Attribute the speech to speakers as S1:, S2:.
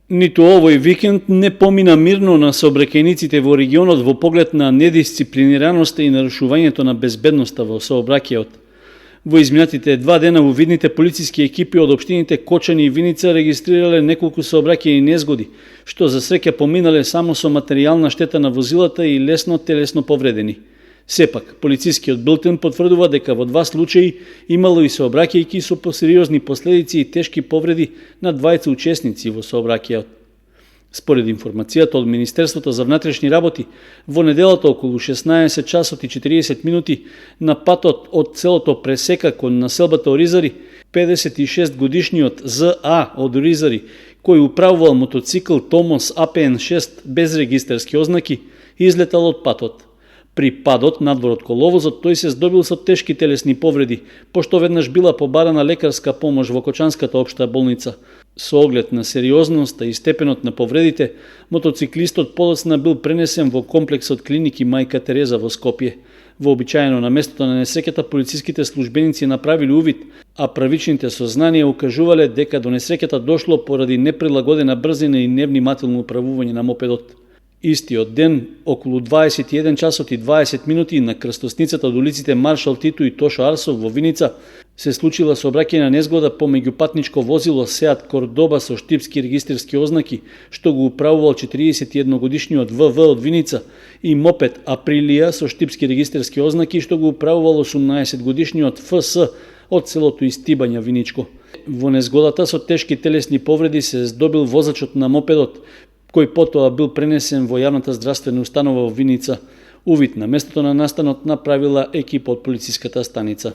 S1: Ниту овој викенд не помина мирно на сообраќајниците во регионот во поглед на недисциплинираноста и нарушувањето на безбедноста во сообраќајот. Во изминатите 2 дена во видните полициски екипи од општините Кочани и Виница регистрирале неколку сообраќајни незгоди, што за среќа поминале само со материјална штета на возилата и лесно телесно повредени. Сепак, полицискиот билтен потврдува дека во 2 случаи имало и сообраќајки со посериозни последици и тешки повреди на 20 учесници во сообраќајот. Според информацијата од Министерството за внатрешни работи, во неделата околу 16 часот и 40 минути на патот од селото Пресека кон населбата Оризари, 56 годишниот ЗА од Оризари, кој управувал мотоцикл Томос АПН 6 без регистерски ознаки, излетал од патот. При падот надвор од коловозот тој се здобил со тешки телесни повреди, пошто веднаш била побарана лекарска помош во Кочанската општа болница. Со оглед на сериозноста и степенот на повредите, мотоциклистот подоцна бил пренесен во комплексот клиники Мајка Тереза во Скопје. Вообичаено на местото на несреќата полициските службеници направиле увид, а правичните сознанија укажувале дека до несреќата дошло поради неприлагодена брзина и невнимателно управување на мопедот. Истиот ден, околу 21 часот и 20 минути на крстосницата од улиците Маршал Титу и Тошо Арсов во Виница, се случила сообраќајна незгода по меѓупатничко возило Сеат Кордоба со штипски регистерски ознаки, што го управувал 41 годишниот ВВ од Виница, и мопед Априлија со штипски регистерски ознаки, што го управувал 18 годишниот ФС од селото Истибања Виничко. Во незгодата со тешки телесни повреди се здобил возачот на мопедот, кој потоа бил пренесен во јавната здравствена установа во Виница. Увид на местото на настанот направила екипа од полициската станица.